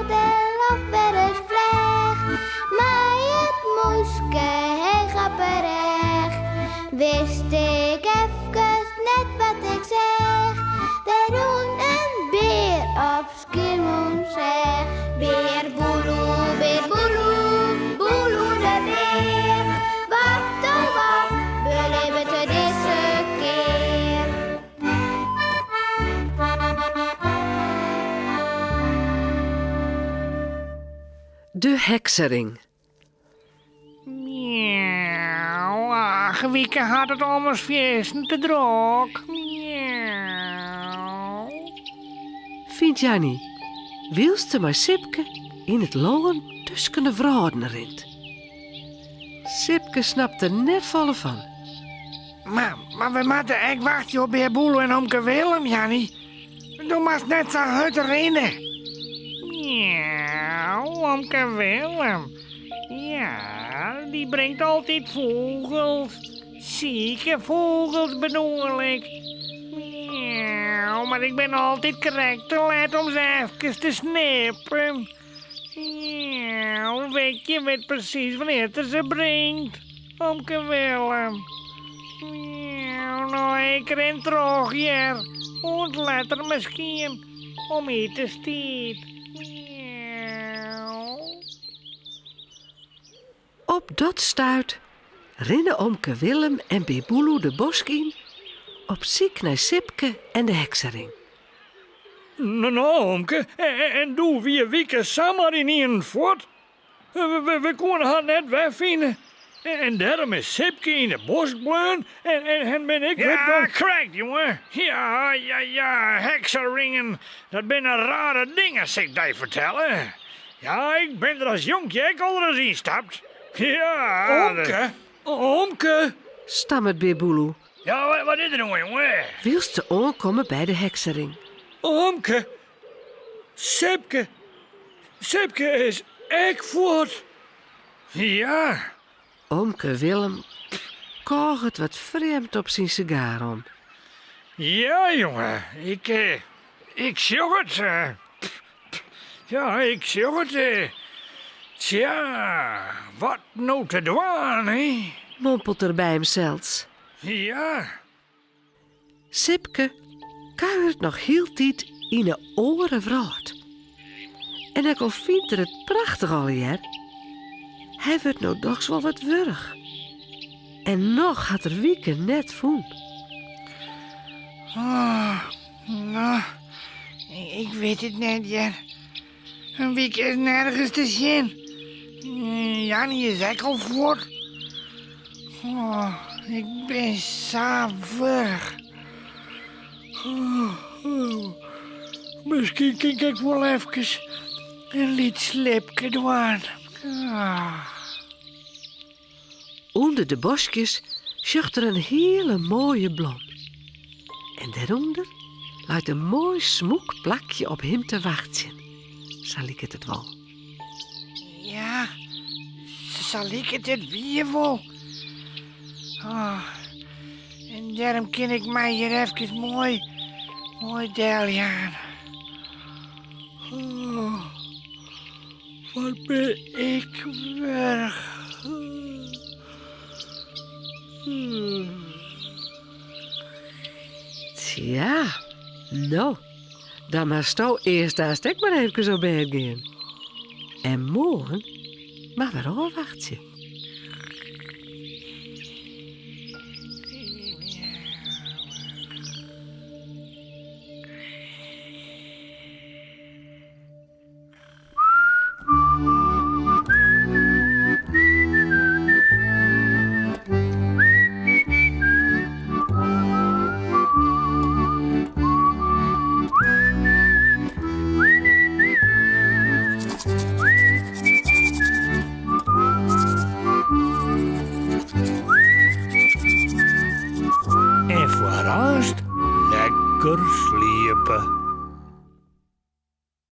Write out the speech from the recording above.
de lach weer eens vleg. Maar het moeske, hij gaat berecht. Wist ik even net wat ik zeg. De roen een beer op skimoen zeg. Beer boeloe, boeloe de beer. Wat oh wat, beleven te deze keer. De heksering. Miauw, ach, Wieke had het almost feesten te druk. Miauw. Vindt Jannie, wilste maar Sipke in het loon tussen de vrouwen rint. Sipke snapt er net volle van. Maar we moeten echt wachten op heer Boelo en omke Willem, Jannie. Du mag net zo hard rennen. Miauw, omke Willem. Ja, die brengt altijd vogels. Zieke vogels bedoel ik. Miauw, maar ik ben altijd correct te laat om ze even te snippen. Miauw, je weet precies wanneer het ze brengt. Omke Willem. Miauw, nou ik ren terug hier. En later misschien om hier te stiet. Miauw. Op dat stuit rennen omke Willem en Beboeloe de bosk in op ziek naar Sipke en de heksering. Nou, omke, en doe wie Wieke samen in een fort. We kunnen haar net wegvinden. En daarom is Sipke in de bos blijven en ben ik... Ja, correct, jongen. Ja, hekseringen. Dat zijn rare dingen, zeg ik vertellen. Ja, ik ben er als jonkje ook al eens instapt. Ja. Omke. Stammert Beboeloe. Ja, wat is er nou, jongen? Wilst ze aankomen bij de heksering. Omke. Sipke is echt voort. Ja. Omke Willem koog het wat vreemd op zijn sigaar om. Ja, jongen. Ik zag het. Ja, ik zag het. Tja, wat nou te doen, hè? Mompelt er bij hemzelfs. Ja. Sipke kuiert nog heel tijd in de oren vraat. En ik al vindt er het prachtig al hier. Hij wordt nou toch wel wat wurg. En nog had er Wieke net voen. Nou, ik weet het net, ja. Een week is nergens te zien. Jannie is ook al voort. Ik ben zo wurg. Misschien kan ik wel even een lied slipje doen. Onder de bosjes zocht er een hele mooie bloem. En daaronder lag een mooi smoek plakje op hem te wachten. Zal ik het wel? Ja, zal ik het weer wel? En daarom kan ik mij hier even mooi deljen. Wat ben ik weg. Tja, nou, dan maar stou eerst daar stek maar even zo bij gaan. En morgen maar weer afwachten. En vooral lekker sliepen.